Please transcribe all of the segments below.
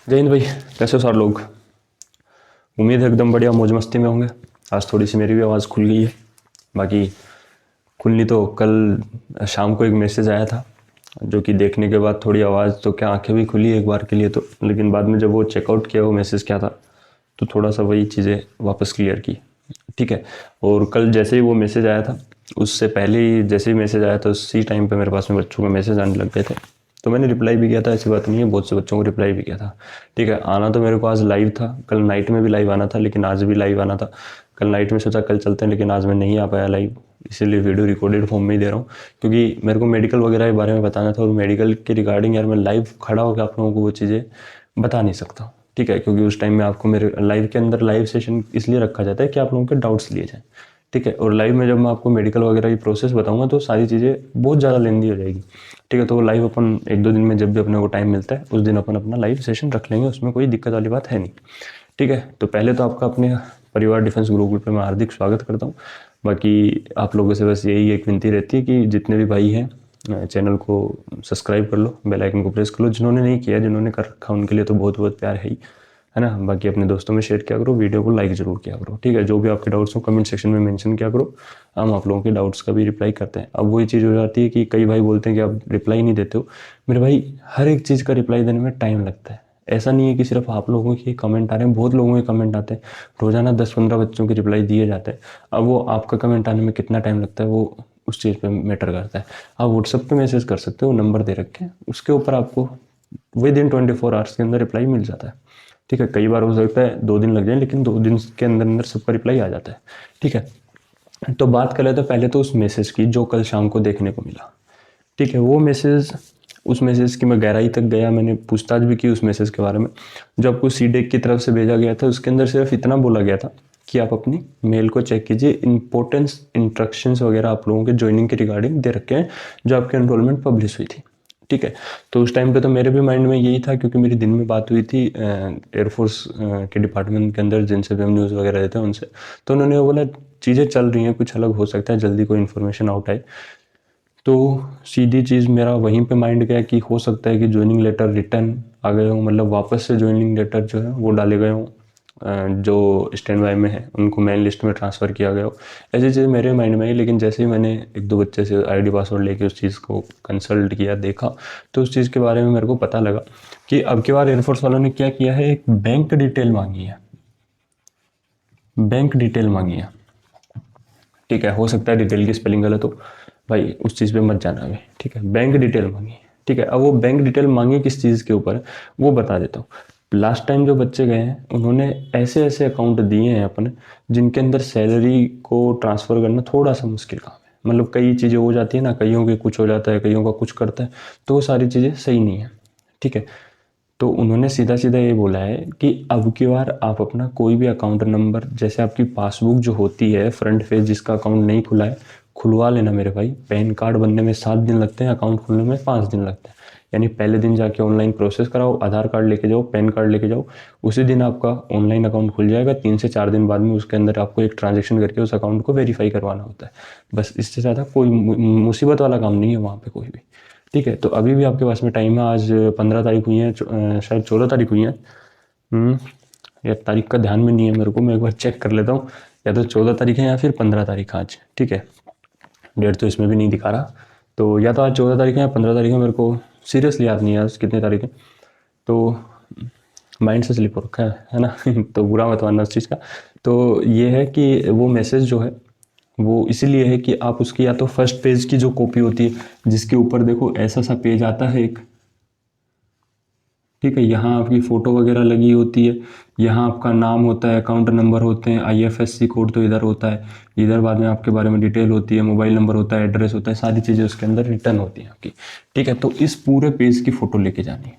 जय हिंद भाई, कैसे हो सारे लोग। उम्मीद है एकदम बढ़िया मौज मस्ती में होंगे। आज थोड़ी सी मेरी भी आवाज़ खुल गई है। बाकी खुलनी तो कल शाम को एक मैसेज आया था जो कि देखने के बाद थोड़ी आवाज़ तो क्या आंखें भी खुली एक बार के लिए तो, लेकिन बाद में जब वो चेकआउट किया वो मैसेज क्या था तो थोड़ा सा वही चीज़ें वापस क्लियर की। ठीक है। और कल जैसे ही वो मैसेज आया था उससे पहले ही जैसे ही मैसेज आया था उसी टाइम पे मेरे पास में बच्चों के मैसेज आने लग गए थे, तो मैंने रिप्लाई भी किया था। ऐसी बात नहीं है, बहुत से बच्चों को रिप्लाई भी किया था। ठीक है। आना तो मेरे को आज लाइव था, कल नाइट में भी लाइव आना था लेकिन आज भी लाइव आना था। कल नाइट में सोचा कल चलते हैं लेकिन आज मैं नहीं आ पाया लाइव, इसीलिए वीडियो रिकॉर्डेड फॉर्म में ही दे रहा हूँ क्योंकि मेरे को मेडिकल वगैरह के बारे में बताना था और मेडिकल के रिगार्डिंग यार मैं लाइव खड़ा होकर आप लोगों को वो चीज़ें बता नहीं सकता। ठीक है। क्योंकि उस टाइम में आपको मेरे लाइव के अंदर लाइव सेशन इसलिए रखा जाता है कि आप लोगों के डाउट्स लिए जाएँ। ठीक है। और लाइव में जब मैं आपको मेडिकल वगैरह की प्रोसेस बताऊंगा तो सारी चीज़ें बहुत ज़्यादा लेंदी हो जाएगी। ठीक है। तो लाइव अपन एक दो दिन में जब भी अपने को टाइम मिलता है उस दिन अपन अपना लाइव सेशन रख लेंगे, उसमें कोई दिक्कत वाली बात है नहीं। ठीक है। तो पहले तो आपका अपने परिवार डिफेंस ग्रुप पे मैं हार्दिक स्वागत करता हूँ। बाकी आप लोगों से बस यही एक विनती रहती है कि जितने भी भाई हैं चैनल को सब्सक्राइब कर लो, बेल आइकन को प्रेस कर लो। जिन्होंने नहीं किया, जिन्होंने कर रखा उनके लिए तो बहुत बहुत प्यार है ना। बाकी अपने दोस्तों में शेयर किया करो, वीडियो को लाइक जरूर किया करो। ठीक है। जो भी आपके डाउट्स हो कमेंट सेक्शन में मेंशन किया करो, हम आप लोगों के डाउट्स का भी रिप्लाई करते हैं। अब वही चीज़ हो जाती है कि कई भाई बोलते हैं कि आप रिप्लाई नहीं देते हो। मेरे भाई हर एक चीज़ का रिप्लाई देने में टाइम लगता है। ऐसा नहीं है कि सिर्फ आप लोगों के कमेंट आ रहे हैं, बहुत लोगों के कमेंट आते हैं। रोजाना 10-15 बच्चों के रिप्लाई दिए जाते हैं। अब वो आपका कमेंट आने में कितना टाइम लगता है वो उस चीज़ पे मैटर करता है। आप व्हाट्सएप पे मैसेज कर सकते हो, नंबर दे रखे हैं, उसके ऊपर आपको विद इन 24 आवर्स के अंदर रिप्लाई मिल जाता है। ठीक है। कई बार हो सकता है 2 दिन लग जाए लेकिन 2 दिन के अंदर अंदर सबका रिप्लाई आ जाता है। ठीक है। तो बात कर लेते हैं पहले तो उस मैसेज की जो कल शाम को देखने को मिला। ठीक है। वो मैसेज, उस मैसेज की मैं गहराई तक गया, मैंने पूछताछ भी की उस मैसेज के बारे में जो आपको सीडेक की तरफ से भेजा गया था। उसके अंदर सिर्फ इतना बोला गया था कि आप अपनी मेल को चेक कीजिए, इंपॉर्टेंस इंस्ट्रक्शंस वगैरह आप लोगों के ज्वाइनिंग के रिगार्डिंग दे रखे हैं जो आपके एनरोलमेंट पब्लिश हुई थी। ठीक है। तो उस टाइम पे तो मेरे भी माइंड में यही था क्योंकि मेरी दिन में बात हुई थी एयरफोर्स के डिपार्टमेंट के अंदर जिनसे भी हम न्यूज़ वगैरह देते हैं उनसे, तो उन्होंने बोला चीज़ें चल रही हैं, कुछ अलग हो सकता है, जल्दी कोई इन्फॉर्मेशन आउट आए। तो सीधी चीज़ मेरा वहीं पे माइंड गया कि हो सकता है कि ज्वाइनिंग लेटर रिटर्न आ गए हों, मतलब वापस से ज्वाइनिंग लेटर जो है वो डाले गए हों। जो स्टैंड बाय में है उनको मेन लिस्ट में ट्रांसफ़र किया गया हो। ऐसी चीज़ मेरे माइंड में आई, लेकिन जैसे ही मैंने एक दो बच्चे से आईडी पासवर्ड लेके उस चीज़ को कंसल्ट किया, देखा, तो उस चीज़ के बारे में मेरे को पता लगा कि अब की बार एयरफोर्स वालों ने क्या किया है, एक बैंक डिटेल मांगी है। बैंक डिटेल मांगी है। ठीक है। हो सकता है डिटेल की स्पेलिंग गलत हो, भाई उस चीज़ पे मत जाना अभी। ठीक है। बैंक डिटेल मांगी। ठीक है। अब वो बैंक डिटेल मांगी किस चीज़ के ऊपर है वो बता देता हूँ। लास्ट टाइम जो बच्चे गए हैं उन्होंने ऐसे ऐसे अकाउंट दिए हैं अपने जिनके अंदर सैलरी को ट्रांसफ़र करना थोड़ा सा मुश्किल काम है। मतलब कई चीज़ें हो जाती है ना, कईयों के कुछ हो जाता है, कईयों का कुछ करता है, तो वो सारी चीज़ें सही नहीं है। ठीक है। तो उन्होंने सीधा सीधा ये बोला है कि अब की बार आप अपना कोई भी अकाउंट नंबर, जैसे आपकी पासबुक जो होती है फ्रंट पेज, जिसका अकाउंट नहीं खुला है खुलवा लेना मेरे भाई। पैन कार्ड बनने में 7 दिन लगते हैं, अकाउंट खुलने में 5 दिन लगते हैं। यानी पहले दिन जाके ऑनलाइन प्रोसेस कराओ, आधार कार्ड लेके जाओ, पैन कार्ड लेके जाओ, उसी दिन आपका ऑनलाइन अकाउंट खुल जाएगा। 3 से 4 दिन बाद में उसके अंदर आपको एक ट्रांजेक्शन करके उस अकाउंट को वेरीफाई करवाना होता है। बस इससे ज़्यादा कोई मुसीबत वाला काम नहीं है वहाँ पर कोई भी। ठीक है। तो अभी भी आपके पास में टाइम है। आज 15 तारीख हुई है, शायद 14 तारीख हुई है। यार तारीख का ध्यान में नहीं है मेरे को, मैं एक बार चेक कर लेता हूँ। या तो 14 तारीख है या फिर 15 तारीख आज। ठीक है। डेट तो इसमें भी नहीं दिखा रहा, तो या तो आज 14 तारीख है या 15 तारीख है, मेरे को सीरियसली याद नहीं है आज कितनी तारीख है। तो माइंड से स्लिप हो रखा है ना तो बुरा मत मानना उस चीज़ का। तो ये है कि वो मैसेज जो है वो इसीलिए है कि आप उसकी या तो फर्स्ट पेज की जो कॉपी होती है जिसके ऊपर देखो ऐसा सा पेज आता है एक, ठीक है, यहाँ आपकी फ़ोटो वगैरह लगी होती है, यहाँ आपका नाम होता है, अकाउंट नंबर होते हैं, आईएफएससी कोड तो इधर होता है, इधर बाद में आपके बारे में डिटेल होती है, मोबाइल नंबर होता है, एड्रेस होता है, सारी चीज़ें उसके अंदर रिटर्न होती हैं आपकी। ठीक है। तो इस पूरे पेज की फ़ोटो लेके जानी है।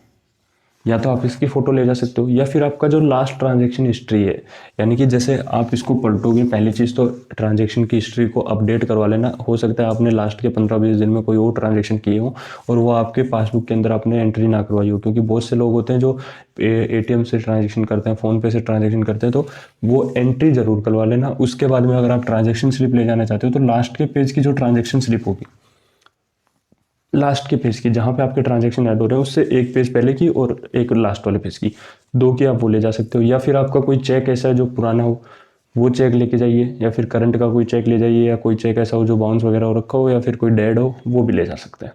या तो आप इसकी फ़ोटो ले जा सकते हो या फिर आपका जो लास्ट ट्रांजैक्शन हिस्ट्री है, यानी कि जैसे आप इसको पलटोगे, पहली चीज़ तो ट्रांजैक्शन की हिस्ट्री को अपडेट करवा लेना। हो सकता है आपने लास्ट के 15-20 दिन में कोई और ट्रांजैक्शन किए हो और वो आपके पासबुक के अंदर आपने एंट्री ना करवाई हो, क्योंकि बहुत से लोग होते हैं जो एटीएम से ट्रांजेक्शन करते हैं, फ़ोनपे से ट्रांजेक्शन करते हैं, तो वो एंट्री ज़रूर करवा लेना। उसके बाद में अगर आप ट्रांजेक्शन स्लिप ले जाना चाहते हो तो लास्ट के पेज की जो ट्रांजेक्शन स्लिप होगी, लास्ट के पेज की जहाँ पे आपके ट्रांजैक्शन ऐड हो रहे हैं उससे एक पेज पहले की और एक लास्ट वाले पेज की, 2 की आप वो ले जा सकते हो, या फिर आपका कोई चेक ऐसा है जो पुराना हो वो चेक लेके जाइए, या फिर करंट का कोई चेक ले जाइए, या कोई चेक ऐसा हो जो बाउंस वगैरह हो रखा हो, या फिर कोई डेड हो वो भी ले जा सकते हैं।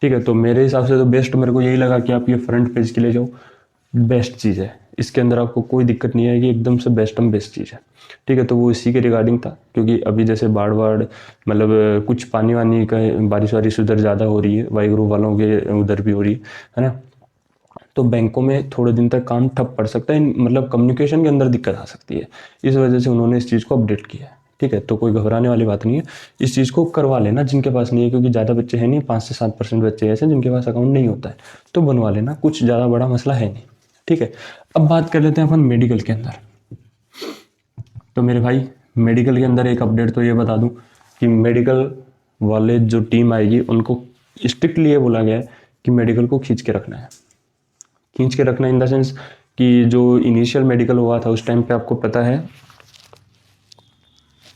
ठीक है, तो मेरे हिसाब से तो बेस्ट मेरे को यही लगा कि आप ये फ्रंट पेज के ले जाओ, बेस्ट चीज़ है। इसके अंदर आपको कोई दिक्कत नहीं आएगी, एकदम से बेस्ट चीज़ है। ठीक है, तो वो इसी के रिगार्डिंग था, क्योंकि अभी जैसे बाढ़ मतलब कुछ पानी वानी का बारिश वारिश उधर ज़्यादा हो रही है, वाहिगुरु वालों के उधर भी हो रही है ना, तो बैंकों में थोड़े दिन तक काम ठप पड़ सकता है, मतलब कम्युनिकेशन के अंदर दिक्कत आ सकती है। इस वजह से उन्होंने इस चीज़ को अपडेट किया है। ठीक है, तो कोई घबराने वाली बात नहीं है, इस चीज़ को करवा लेना जिनके पास नहीं है, क्योंकि ज़्यादा बच्चे हैं नहीं, 5 से 7% बच्चे ऐसे जिनके पास अकाउंट नहीं होता है, तो बनवा लेना, कुछ ज़्यादा बड़ा मसला है नहीं। ठीक है, अब बात कर लेते हैं अपन मेडिकल के अंदर। तो मेरे भाई मेडिकल के अंदर एक अपडेट तो ये बता दूं कि मेडिकल वाले जो टीम आएगी उनको स्ट्रिक्टली ये बोला गया है कि मेडिकल को खींच के रखना है। खींच के रखना इन द सेंस कि जो इनिशियल मेडिकल हुआ था उस टाइम पे आपको पता है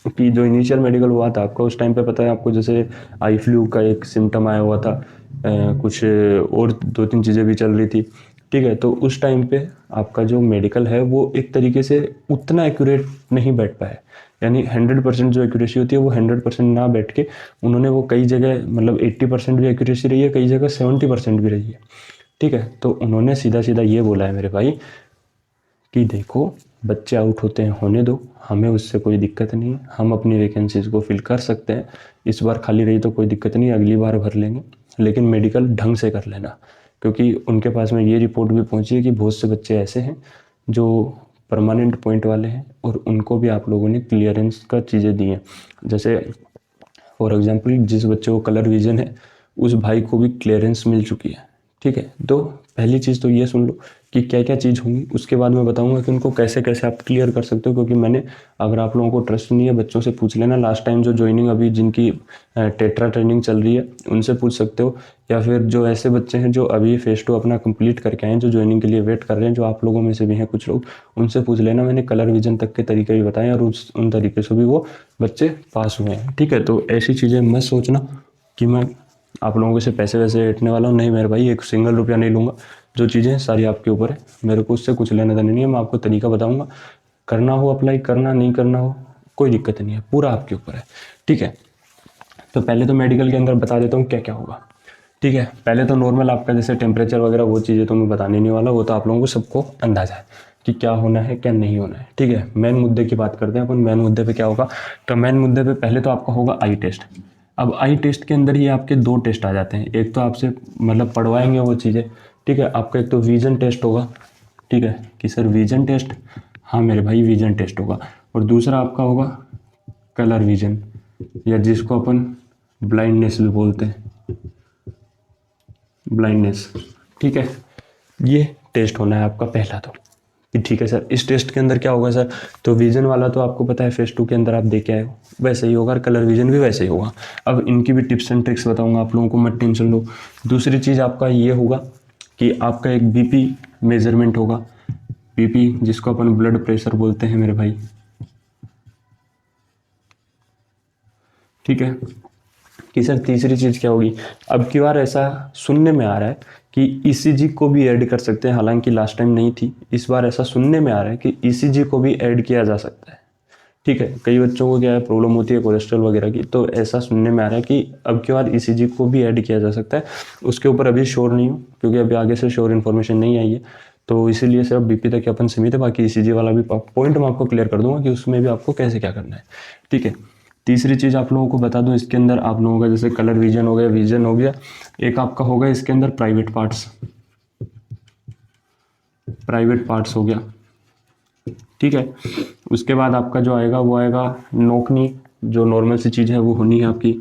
कि जो इनिशियल मेडिकल हुआ था आपको उस टाइम पे पता है आपको, जैसे आई फ्लू का एक सिम्टम आया हुआ था, कुछ और 2-3 चीज़ें भी चल रही थी। ठीक है, तो उस टाइम पे आपका जो मेडिकल है वो एक तरीके से उतना एक्यूरेट नहीं बैठ पाया, यानी 100% जो एक्यूरेसी होती है वो 100% ना बैठ के उन्होंने वो कई जगह मतलब 80% भी एक्यूरेसी रही है, कई जगह 70% भी रही है। ठीक है, तो उन्होंने सीधा सीधा ये बोला है मेरे भाई कि देखो बच्चे आउट होते हैं होने दो, हमें उससे कोई दिक्कत नहीं है, हम अपनी वैकेंसीज़ को फिल कर सकते हैं, इस बार खाली रही तो कोई दिक्कत नहीं, अगली बार भर लेंगे, लेकिन मेडिकल ढंग से कर लेना। क्योंकि उनके पास में ये रिपोर्ट भी पहुंची है कि बहुत से बच्चे ऐसे हैं जो परमानेंट पॉइंट वाले हैं और उनको भी आप लोगों ने क्लियरेंस का चीज़ें दी हैं। जैसे फॉर एग्जांपल जिस बच्चे को कलर विजन है उस भाई को भी क्लियरेंस मिल चुकी है। ठीक है, तो पहली चीज़ तो ये सुन लो कि क्या क्या चीज़ होंगी, उसके बाद मैं बताऊंगा कि उनको कैसे कैसे आप क्लियर कर सकते हो। क्योंकि मैंने, अगर आप लोगों को ट्रस्ट नहीं है बच्चों से पूछ लेना, लास्ट टाइम जो ज्वाइनिंग अभी जिनकी टेट्रा ट्रेनिंग चल रही है उनसे पूछ सकते हो, या फिर जो ऐसे बच्चे हैं जो अभी फेज 2 अपना कंप्लीट करके आए हैं, जो ज्वाइनिंग के लिए वेट कर रहे हैं, जो आप लोगों में से भी हैं कुछ लोग, उनसे पूछ लेना। मैंने कलर विजन तक के तरीके भी बताए और उन तरीके से भी वो बच्चे पास हुए हैं। ठीक है, तो ऐसी चीज़ें मत सोचना कि मैं आप लोगों से पैसे वैसे ऐंठने वाला हूँ, नहीं मेरे भाई, एक सिंगल रुपया नहीं लूँगा। जो चीज़ें सारी आपके ऊपर है, मेरे को उससे कुछ लेना देना नहीं है, मैं आपको तरीका बताऊँगा, करना हो अप्लाई करना, नहीं करना हो कोई दिक्कत नहीं है, पूरा आपके ऊपर है। ठीक है, तो पहले तो मेडिकल के अंदर बता देता हूँ क्या क्या होगा। ठीक है, पहले तो नॉर्मल आपका जैसे टेम्परेचर वगैरह वो चीज़ें तो मैं बताने नहीं वाला, वो तो आप लोगों को सबको अंदाजा है कि क्या होना है क्या नहीं होना है। ठीक है, मेन मुद्दे की बात करते हैं अपन। मेन मुद्दे पे क्या होगा, तो मेन मुद्दे पे पहले तो आपका होगा आई टेस्ट। अब आई टेस्ट के अंदर ही आपके 2 टेस्ट आ जाते हैं, एक तो आपसे मतलब पढ़वाएंगे वो चीज़ें। ठीक है, आपका एक तो विजन टेस्ट होगा। ठीक है, कि सर विजन टेस्ट, हाँ मेरे भाई विजन टेस्ट होगा, और दूसरा आपका होगा कलर विजन, या जिसको अपन ब्लाइंडनेस भी बोलते हैं, ब्लाइंडनेस। ठीक है, ये टेस्ट होना है आपका पहला तो, कि ठीक है सर इस टेस्ट के अंदर क्या होगा सर, तो विजन वाला तो आपको पता है फेज 2 के अंदर आप दे के आए हो, वैसे ही होगा, और कलर विजन भी वैसे ही होगा। अब इनकी भी टिप्स एंड ट्रिक्स बताऊंगा आप लोगों को, मत टेंशन लो। दूसरी चीज़ आपका ये होगा कि आपका एक बीपी मेजरमेंट होगा, बीपी जिसको अपन ब्लड प्रेशर बोलते हैं मेरे भाई। ठीक है, कि सर तीसरी चीज़ क्या होगी, अब की बार ऐसा सुनने में आ रहा है कि ईसीजी को भी ऐड कर सकते हैं, हालांकि लास्ट टाइम नहीं थी, इस बार ऐसा सुनने में आ रहा है कि ईसीजी को भी ऐड किया जा सकता है। ठीक है, कई बच्चों को क्या है प्रॉब्लम होती है कोलेस्ट्रॉल वगैरह की, तो ऐसा सुनने में आ रहा है कि अब की बार ईसीजी को भी ऐड किया जा सकता है। उसके ऊपर अभी श्योर नहीं हूँ, क्योंकि अभी आगे से श्योर इन्फॉर्मेशन नहीं आई है, तो इसीलिए सिर्फ बीपी तक अपन सीमित है। बाकी ईसीजी वाला भी पॉइंट मैं आपको क्लियर कर दूंगा कि उसमें भी आपको कैसे क्या करना है। ठीक है, तीसरी चीज़ आप लोगों को बता दूं, इसके अंदर आप लोगों का जैसे कलर विजन हो गया, विजन हो गया, एक आपका होगा इसके अंदर प्राइवेट पार्ट्स, प्राइवेट पार्ट्स हो गया। ठीक है, उसके बाद आपका जो आएगा वो आएगा नोकनी, जो नॉर्मल सी चीज़ है वो होनी है आपकी,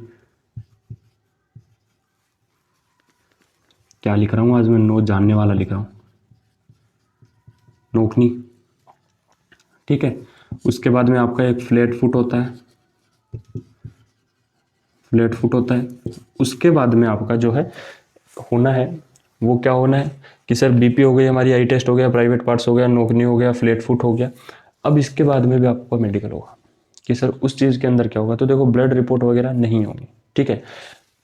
क्या लिख रहा हूँ आज मैं, नो जानने वाला लिख रहा हूँ, नोकनी। ठीक है, उसके बाद में आपका एक फ्लैट फुट होता है, फ्लैट फुट होता है। उसके बाद में आपका जो है होना है वो क्या होना है कि सर बीपी हो गई हमारी, आई टेस्ट हो गया, प्राइवेट पार्ट्स हो गया, नोकनी हो गया, फ्लैट फुट हो गया। अब इसके बाद में भी आपका मेडिकल होगा कि सर उस चीज़ के अंदर क्या होगा, तो देखो ब्लड रिपोर्ट वगैरह नहीं होगी। ठीक है,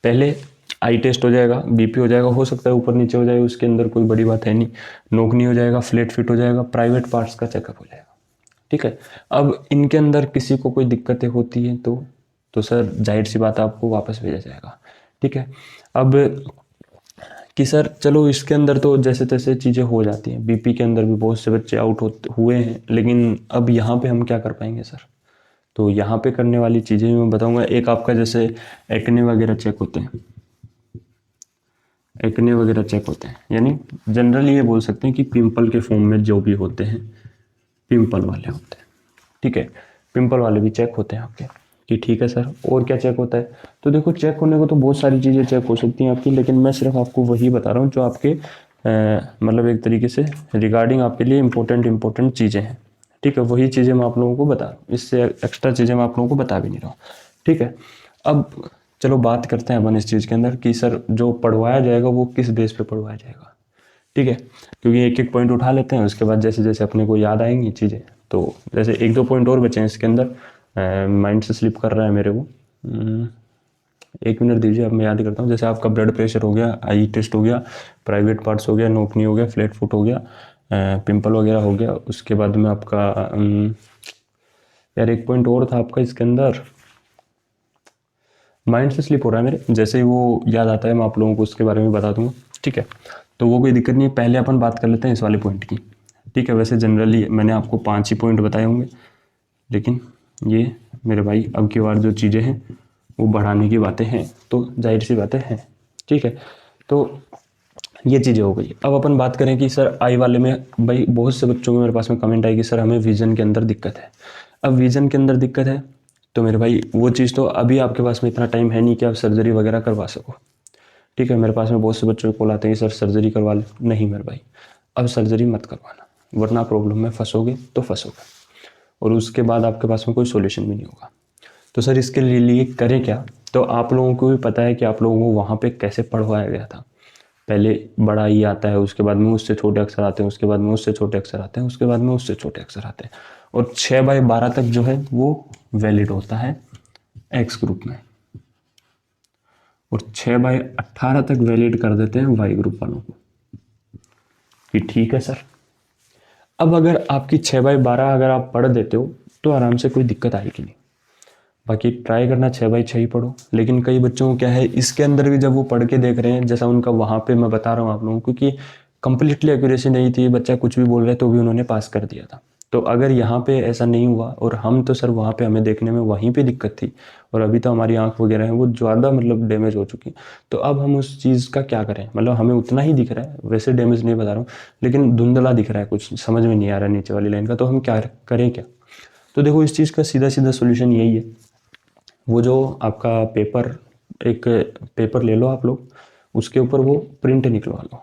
पहले आई टेस्ट हो जाएगा, बीपी हो जाएगा, हो सकता है ऊपर नीचे हो जाए, उसके अंदर कोई बड़ी बात है नहीं, नोकनी हो जाएगा, फ्लैट फिट हो जाएगा, प्राइवेट पार्ट्स का चेकअप हो जाएगा। ठीक है, अब इनके अंदर किसी को कोई दिक्कतें होती हैं तो सर जाहिर सी बात है आपको वापस भेजा जाएगा। ठीक है, अब कि सर चलो इसके अंदर तो जैसे तैसे चीज़ें हो जाती हैं, बीपी के अंदर भी बहुत से बच्चे आउट हुए हैं, लेकिन अब यहाँ पे हम क्या कर पाएंगे सर? तो यहाँ पे करने वाली चीज़ें मैं बताऊंगा। एक आपका जैसे एक्ने वगैरह चेक होते हैं, एक्ने वगैरह चेक होते हैं, यानी जनरली ये बोल सकते हैं कि पिंपल के फॉर्म में जो भी होते हैं, पिंपल वाले होते हैं। ठीक है, पिंपल वाले भी चेक होते हैं आपके, कि ठीक है सर और क्या चेक होता है? तो देखो चेक होने को तो बहुत सारी चीज़ें चेक हो सकती हैं आपकी, लेकिन मैं सिर्फ आपको वही बता रहा हूँ जो आपके मतलब एक तरीके से रिगार्डिंग आपके लिए इंपॉर्टेंट चीज़ें हैं। ठीक है, वही चीज़ें मैं आप लोगों को बता रहा हूँ, इससे एक्स्ट्रा चीज़ें मैं आप लोगों को बता भी नहीं रहा हूँ। ठीक है, अब चलो बात करते हैं अपन इस चीज़ के अंदर कि सर जो पढ़वाया जाएगा वो किस बेस पे पढ़वाया जाएगा। ठीक है, क्योंकि एक एक पॉइंट उठा लेते हैं, उसके बाद जैसे जैसे अपने को याद आएंगी चीज़ें, तो जैसे एक दो पॉइंट और बचे हैं इसके अंदर, माइंड से स्लिप कर रहा है मेरे को। एक मिनट दीजिए, अब मैं याद करता हूँ। जैसे आपका ब्लड प्रेशर हो गया, आई टेस्ट हो गया, प्राइवेट पार्ट्स हो गया, नोकनी हो गया, फ्लैट फुट हो गया, पिंपल वगैरह हो गया। उसके बाद में आपका यार एक पॉइंट और था आपका इसके अंदर, माइंड से स्लिप हो रहा है मेरे, जैसे ही वो याद आता है मैं आप लोगों को उसके बारे में बता दूंगा। ठीक है, तो वो कोई दिक्कत नहीं है, पहले अपन बात कर लेते हैं इस वाले पॉइंट की। ठीक है, वैसे जनरली मैंने आपको 5 ही पॉइंट बताए होंगे, लेकिन ये मेरे भाई अब की बार जो चीज़ें हैं वो बढ़ाने की बातें हैं, तो जाहिर सी बातें हैं। ठीक है, तो ये चीज़ें हो गई। अब अपन बात करें कि सर आई वाले में, भाई बहुत से बच्चों के मेरे पास में कमेंट आई कि सर हमें विज़न के अंदर दिक्कत है। अब विज़न के अंदर दिक्कत है तो मेरे भाई वो चीज़ तो अभी आपके पास में इतना टाइम है नहीं कि आप सर्जरी वगैरह करवा सको। ठीक है, मेरे पास में बहुत से बच्चों को कॉल आते हैं सर सर्जरी करवा ले, नहीं मेरे भाई अब सर्जरी मत करवाना, वरना प्रॉब्लम में फंसोगे तो फंसोगे, और उसके बाद आपके पास में कोई सोल्यूशन भी नहीं होगा। तो सर इसके लिए करें क्या? तो आप लोगों को भी पता है कि आप लोगों को वहाँ पे कैसे पढ़वाया गया था। पहले बड़ा ई आता है, उसके बाद में उससे छोटे अक्षर आते हैं, उसके बाद में उससे छोटे अक्षर आते हैं, उसके बाद में उससे छोटे अक्षर आते हैं, और 6/12 तक जो है वो वैलिड होता है एक्स ग्रुप में, और 6/18 तक वैलिड कर देते हैं वाई ग्रुप वालों को, कि ठीक है सर। अब अगर आपकी 6/12 अगर आप पढ़ देते हो तो आराम से कोई दिक्कत आएगी नहीं, बाकी ट्राई करना 6/6 ही पढ़ो। लेकिन कई बच्चों को क्या है, इसके अंदर भी जब वो पढ़ के देख रहे हैं, जैसा उनका वहाँ पे मैं बता रहा हूँ आप लोगों को कि कंप्लीटली एक्यूरेसी नहीं थी, बच्चा कुछ भी बोल रहा है तो भी उन्होंने पास कर दिया था। तो अगर यहाँ पे ऐसा नहीं हुआ, और हम तो सर वहाँ पे हमें देखने में वहीं पे दिक्कत थी, और अभी तो हमारी आंख वगैरह है वो ज़्यादा मतलब डैमेज हो चुकी, तो अब हम उस चीज़ का क्या करें? मतलब हमें उतना ही दिख रहा है, वैसे डैमेज नहीं बता रहा हूँ, लेकिन धुंधला दिख रहा है, कुछ समझ में नहीं आ रहा है नीचे वाली लाइन का, तो हम क्या करें क्या? तो देखो इस चीज़ का सीधा सीधा सोल्यूशन यही है, वो जो आपका पेपर, एक पेपर ले लो आप लोग, उसके ऊपर वो प्रिंट निकलवा लो,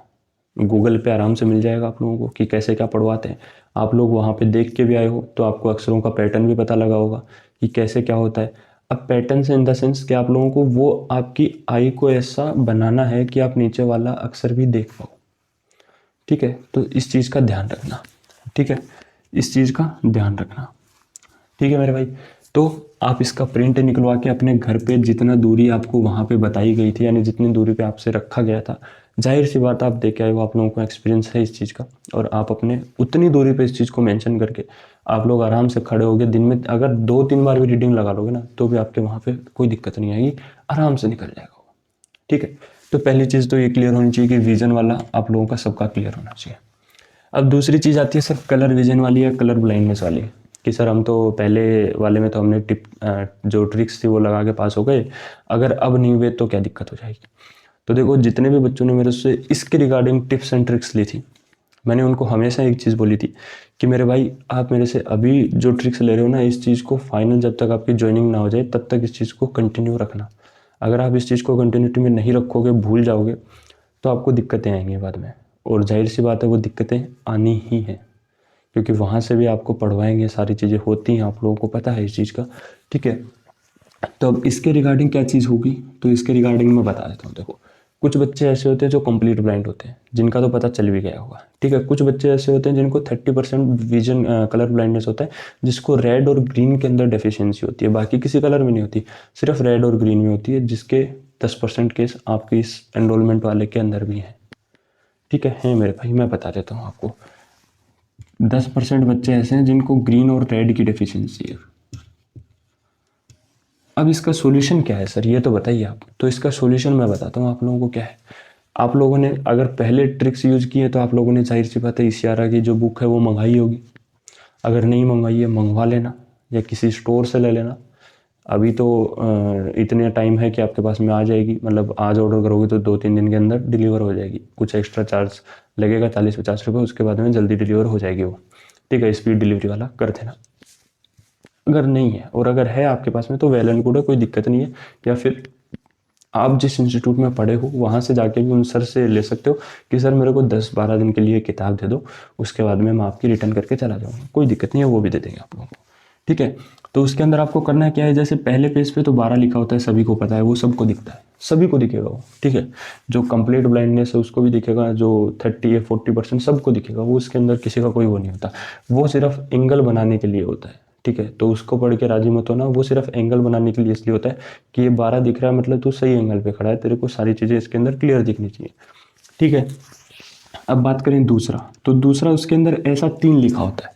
गूगल पे आराम से मिल जाएगा आप लोगों को कि कैसे क्या पढ़वाते हैं। आप लोग वहाँ पे देख के भी आए हो तो आपको अक्षरों का पैटर्न भी पता लगा होगा कि कैसे क्या होता है। अब पैटर्न से इन द सेंस कि आप लोगों को वो आपकी आई को ऐसा बनाना है कि आप नीचे वाला अक्षर भी देख पाओ। ठीक है, तो इस चीज़ का ध्यान रखना। ठीक है, इस चीज़ का ध्यान रखना। ठीक है मेरे भाई, तो आप इसका प्रिंट निकलवा के अपने घर पे जितना दूरी आपको वहाँ पे बताई गई थी, यानी जितनी दूरी पे आपसे रखा गया था, जाहिर सी बात आप देख के आए हो, आप लोगों को एक्सपीरियंस है इस चीज़ का, और आप अपने उतनी दूरी पे इस चीज़ को मेंशन करके आप लोग आराम से खड़े होगे, दिन में अगर 2-3 बार भी रीडिंग लगा लोगे ना तो भी आपके वहाँ पे कोई दिक्कत नहीं आएगी, आराम से निकल जाएगा वो। ठीक है, तो पहली चीज़ तो ये क्लियर होनी चाहिए कि विजन वाला आप लोगों का सबका क्लियर होना चाहिए। अब दूसरी चीज़ आती है सर कलर विजन वाली या कलर ब्लाइंडनेस वाली, कि सर हम तो पहले वाले में तो हमने जो ट्रिक्स थी वो लगा के पास हो गए, अगर अब नहीं हुए तो क्या दिक्कत हो जाएगी? तो देखो जितने भी बच्चों ने मेरे से इसके रिगार्डिंग टिप्स एंड ट्रिक्स ली थी, मैंने उनको हमेशा एक चीज़ बोली थी कि मेरे भाई आप मेरे से अभी जो ट्रिक्स ले रहे हो ना, इस चीज़ को फाइनल जब तक आपकी ज्वाइनिंग ना हो जाए तब तक इस चीज़ को कंटिन्यू रखना। अगर आप इस चीज़ को कंटिन्यूटी में नहीं रखोगे, भूल जाओगे, तो आपको दिक्कतें आएंगी बाद में, और जाहिर सी बात है वो दिक्कतें आनी ही हैं, क्योंकि वहाँ से भी आपको पढ़वाएंगे, सारी चीज़ें होती हैं, आप लोगों को पता है इस चीज़ का। ठीक है, तो अब इसके रिगार्डिंग क्या चीज़ होगी, तो इसके रिगार्डिंग मैं बता देता हूँ। देखो कुछ बच्चे ऐसे होते हैं जो कंप्लीट ब्लाइंड होते हैं, जिनका तो पता चल भी गया होगा। ठीक है, कुछ बच्चे ऐसे होते हैं जिनको 30% विजन कलर ब्लाइंडनेस होता है, जिसको रेड और ग्रीन के अंदर डेफिशिएंसी होती है, बाकी किसी कलर में नहीं होती, सिर्फ रेड और ग्रीन में होती है, जिसके 10% केस आपके इस एनरोलमेंट वाले के अंदर भी हैं। ठीक है मेरे भाई, मैं बता देता हूँ आपको। 10% बच्चे ऐसे हैं जिनको ग्रीन और रेड की डेफिशिएंसी है। अब इसका सॉल्यूशन क्या है सर, ये तो बताइए आप। तो इसका सॉल्यूशन मैं बताता हूँ आप लोगों को क्या है। आप लोगों ने अगर पहले ट्रिक्स यूज किए तो आप लोगों ने जाहिर सी बात है इशियारा की जो बुक है वो मंगाई होगी। अगर नहीं मंगवाई है मंगवा लेना या किसी स्टोर से ले लेना। अभी तो इतने टाइम है कि आपके पास में आ जाएगी, मतलब आज ऑर्डर करोगे तो 2-3 दिन के अंदर डिलीवर हो जाएगी। कुछ एक्स्ट्रा चार्ज लगेगा 40-50 रुपये, उसके बाद में जल्दी डिलीवर हो जाएगी वो। ठीक है, स्पीड डिलीवरी वाला कर देना। अगर नहीं है और अगर है आपके पास में तो वेल एंड गुड है, कोई दिक्कत नहीं है। या फिर आप जिस इंस्टीट्यूट में पढ़े हो वहाँ से जाके भी उन सर से ले सकते हो कि सर मेरे को 10-12 दिन के लिए किताब दे दो, उसके बाद में मैं आपकी रिटर्न करके चला जाऊँगा, कोई दिक्कत नहीं है, वो भी दे देंगे आप लोगों को। ठीक है, तो उसके अंदर आपको करना क्या है, जैसे पहले पेज पे तो 12 लिखा होता है, सभी को पता है, वो सबको दिखता है, सभी को दिखेगा वो। ठीक है, जो कंप्लीट ब्लाइंडनेस है उसको भी दिखेगा, जो 30 या 40% सबको दिखेगा वो। उसके अंदर किसी का कोई वो नहीं होता, वो सिर्फ एंगल बनाने के लिए होता है। ठीक है, तो उसको पढ़ के राजी मत होना, वो सिर्फ एंगल बनाने के लिए इसलिए होता है कि ये 12 दिख रहा है मतलब तू सही एंगल पे खड़ा है, तेरे को सारी चीज़ें इसके अंदर क्लियर दिखनी चाहिए। ठीक है, अब बात करें दूसरा, तो दूसरा उसके अंदर ऐसा 3 लिखा होता है।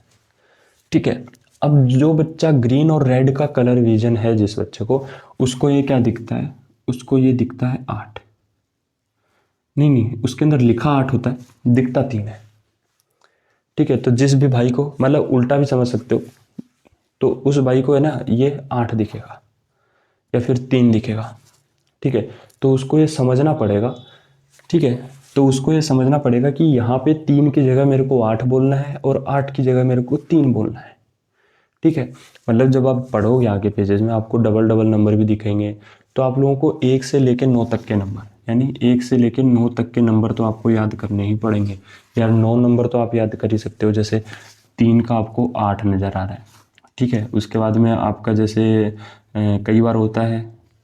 ठीक है, अब जो बच्चा ग्रीन और रेड का कलर विजन है जिस बच्चे को, उसको ये क्या दिखता है, उसको ये दिखता है 8। नहीं, उसके अंदर लिखा 8 होता है, दिखता 3 है। ठीक है, तो जिस भी भाई को, मतलब उल्टा भी समझ सकते हो, तो उस भाई को है ना ये 8 दिखेगा या फिर 3 दिखेगा। ठीक है, तो उसको ये समझना पड़ेगा। ठीक है, तो उसको ये समझना पड़ेगा कि यहाँ पे 3 की जगह मेरे को 8 बोलना है और 8 की जगह मेरे को 3 बोलना है। ठीक है, मतलब जब आप पढ़ोगे आगे पेजेस में आपको डबल डबल नंबर भी दिखेंगे, तो आप लोगों को 1 से लेकर 9 तक के नंबर, यानी 1 से लेकर 9 तक के नंबर तो आपको याद करने ही पड़ेंगे। यार 9 नंबर तो आप याद कर ही सकते हो, जैसे 3 का आपको 8 नज़र आ रहा है। ठीक है, उसके बाद में आपका जैसे कई बार होता है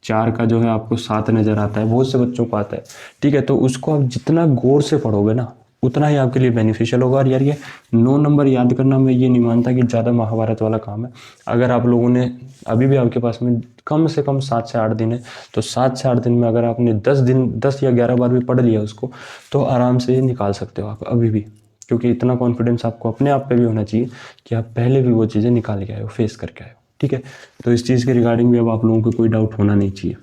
4 का जो है आपको 7 नज़र आता है, बहुत से बच्चों को आता है। ठीक है, तो उसको आप जितना गौर से पढ़ोगे ना उतना ही आपके लिए बेनिफिशियल होगा। और यार ये 9 नंबर याद करना, मैं ये नहीं मानता कि ज़्यादा महाभारत वाला काम है। अगर आप लोगों ने अभी भी आपके पास में कम से कम 7 से 8 दिन है, तो 7 से 8 दिन में अगर आपने 10 या 11 बार भी पढ़ लिया उसको, तो आराम से निकाल सकते हो आप अभी भी। क्योंकि इतना कॉन्फिडेंस आपको अपने आप पे भी होना चाहिए कि आप पहले भी वो चीज़ें निकाल के आए हो, फेस करके आए हो। ठीक है, तो इस चीज़ के रिगार्डिंग भी अब आप लोगों को कोई डाउट होना नहीं चाहिए।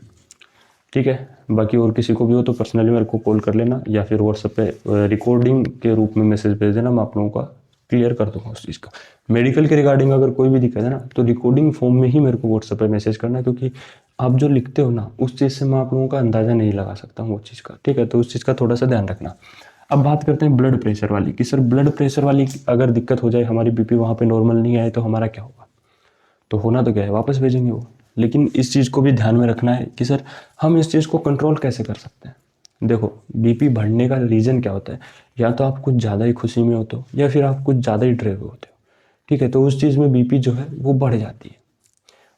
ठीक है, बाकी और किसी को भी हो तो पर्सनली मेरे को कॉल कर लेना या फिर व्हाट्सएप पे रिकॉर्डिंग के रूप में मैसेज भेज देना, मैं आप लोगों का क्लियर कर दूंगा उस चीज़ का। मेडिकल के रिगार्डिंग अगर कोई भी दिक्कत है ना तो रिकॉर्डिंग फॉर्म में ही मेरे को व्हाट्सएप पे मैसेज करना, क्योंकि आप जो लिखते हो ना उस चीज़ से मैं आप लोगों का अंदाज़ा नहीं लगा सकता हूँ वो चीज़ का। ठीक है, तो उस चीज़ का थोड़ा सा ध्यान रखना। अब बात करते हैं ब्लड प्रेशर वाली कि सर ब्लड प्रेशर वाली अगर दिक्कत हो जाए, हमारी बीपी वहाँ पे नॉर्मल नहीं आए तो हमारा क्या होगा। तो होना तो क्या है, वापस भेजेंगे वो। लेकिन इस चीज़ को भी ध्यान में रखना है कि सर हम इस चीज़ को कंट्रोल कैसे कर सकते हैं। देखो बीपी बढ़ने का रीज़न क्या होता है, या तो आप कुछ ज़्यादा ही खुशी में होते हो या फिर आप कुछ ज़्यादा ही डरे हुए होते हो। ठीक है, तो उस चीज़ में बीपी जो है वो बढ़ जाती है।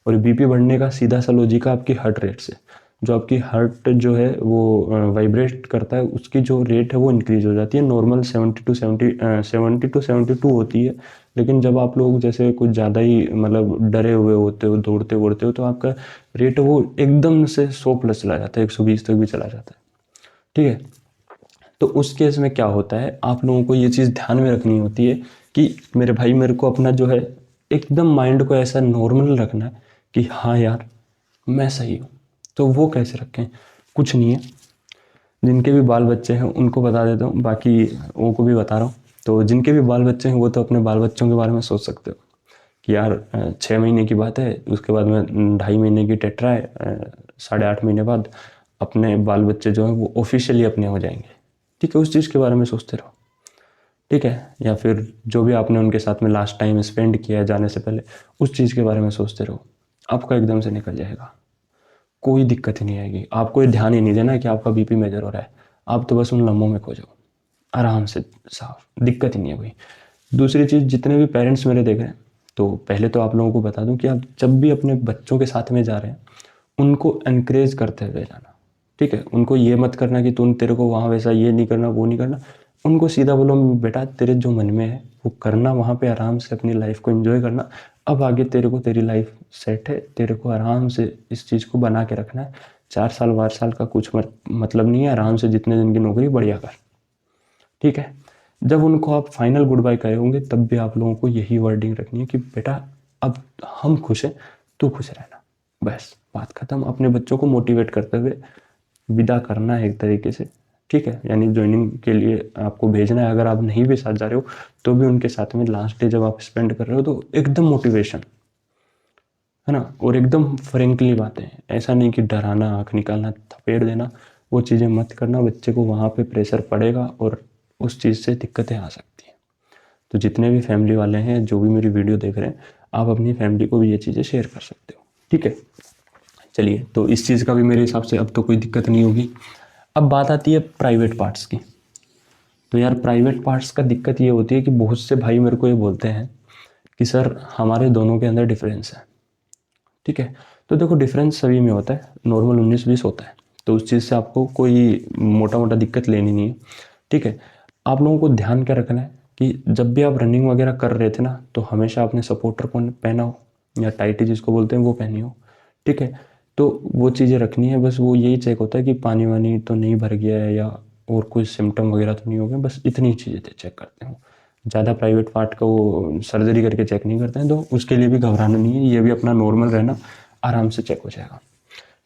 और बीपी बढ़ने का सीधा सा लॉजिक है आपकी हार्ट रेट से। जो आपकी हार्ट जो है वो वाइब्रेट करता है, उसकी जो रेट है वो इंक्रीज हो जाती है। नॉर्मल 70 to 72 होती है, लेकिन जब आप लोग जैसे कुछ ज़्यादा ही मतलब डरे हुए होते हो, दौड़ते वोड़ते हो, तो आपका रेट वो एकदम से 100+ चला जाता है, 120 तक भी चला जाता है। ठीक है, तो उस केस में क्या होता है, आप लोगों को ये चीज़ ध्यान में रखनी होती है कि मेरे भाई मेरे को अपना जो है एकदम माइंड को ऐसा नॉर्मल रखना है कि हाँ यार मैं सही हूँ। तो वो कैसे रखें, कुछ नहीं है। जिनके भी बाल बच्चे हैं उनको बता देता हूँ, बाकी वो को भी बता रहा हूँ। तो जिनके भी बाल बच्चे हैं वो तो अपने बाल बच्चों के बारे में सोच सकते हो कि यार 6 महीने की बात है, उसके बाद में 2.5 महीने की टेट्रा है, 8.5 महीने बाद अपने बाल बच्चे जो हैं वो ऑफिशियली अपने हो जाएंगे। ठीक है, उस चीज़ के बारे में सोचते रहो। ठीक है, या फिर जो भी आपने उनके साथ में लास्ट टाइम स्पेंड किया है जाने से पहले, उस चीज़ के बारे में सोचते रहो, आपका एकदम से निकल जाएगा, कोई दिक्कत ही नहीं आएगी। आपको ये ध्यान ही नहीं देना कि आपका बीपी मेजर हो रहा है, आप तो बस उन लम्हों में खो जाओ आराम से, साफ, दिक्कत ही नहीं है कोई। दूसरी चीज़, जितने भी पेरेंट्स मेरे देख रहे हैं, तो पहले तो आप लोगों को बता दूं कि आप जब भी अपने बच्चों के साथ में जा रहे हैं उनको एनकरेज करते हुए जाना। ठीक है, उनको ये मत करना कि तेरे को वहाँ वैसा ये नहीं करना वो नहीं करना। उनको सीधा बोलो बेटा तेरे जो मन में है वो करना, वहाँ पे आराम से अपनी लाइफ को एंजॉय करना। अब आगे तेरे को तेरी लाइफ सेट है, तेरे को आराम से इस चीज़ को बना के रखना है। 4 साल 12 साल का कुछ मतलब नहीं है, आराम से जितने दिन की नौकरी बढ़िया कर, ठीक है। जब उनको आप फाइनल गुड बाय कहे होंगे तब भी आप लोगों को यही वर्डिंग रखनी है कि बेटा अब हम खुश हैं, तू खुश रहना, बस बात खत्म। अपने बच्चों को मोटिवेट करते हुए विदा करना है एक तरीके से, ठीक है। यानी ज्वाइनिंग के लिए आपको भेजना है, अगर आप नहीं भी साथ जा रहे हो तो भी उनके साथ में लास्ट डे जब आप स्पेंड कर रहे हो तो एकदम मोटिवेशन, है ना, और एकदम फ्रेंकली बातें, ऐसा नहीं कि डराना, आँख निकालना, थपेड़ देना, वो चीज़ें मत करना। बच्चे को वहाँ पे प्रेशर पड़ेगा और उस चीज़ से दिक्कतें आ सकती हैं। तो जितने भी फैमिली वाले हैं जो भी मेरी वीडियो देख रहे हैं, आप अपनी फैमिली को भी ये चीज़ें शेयर कर सकते हो, ठीक है। चलिए, तो इस चीज़ का भी मेरे हिसाब से अब तो कोई दिक्कत नहीं होगी। अब बात आती है प्राइवेट पार्ट्स की। तो यार प्राइवेट पार्ट्स का दिक्कत ये होती है कि बहुत से भाई मेरे को ये बोलते हैं कि सर हमारे दोनों के अंदर डिफरेंस है, ठीक है। तो देखो डिफरेंस सभी में होता है, नॉर्मल 19-20 होता है, तो उस चीज़ से आपको कोई मोटा मोटा दिक्कत लेनी नहीं है, ठीक है। आप लोगों को ध्यान क्या रखना है कि जब भी आप रनिंग वगैरह कर रहे थे ना, तो हमेशा आपने सपोर्टर को पहना हो या टाइटी जिसको बोलते हैं वो पहनी हो, ठीक है। तो वो चीज़ें रखनी है, बस वो यही चेक होता है कि पानी वानी तो नहीं भर गया है या और कोई सिम्टम वगैरह तो नहीं हो गया, बस इतनी चीज़ें चेक करते हैं। ज़्यादा प्राइवेट पार्ट का वो सर्जरी करके चेक नहीं करते हैं, तो उसके लिए भी घबराना नहीं है, ये भी अपना नॉर्मल रहना, आराम से चेक हो जाएगा,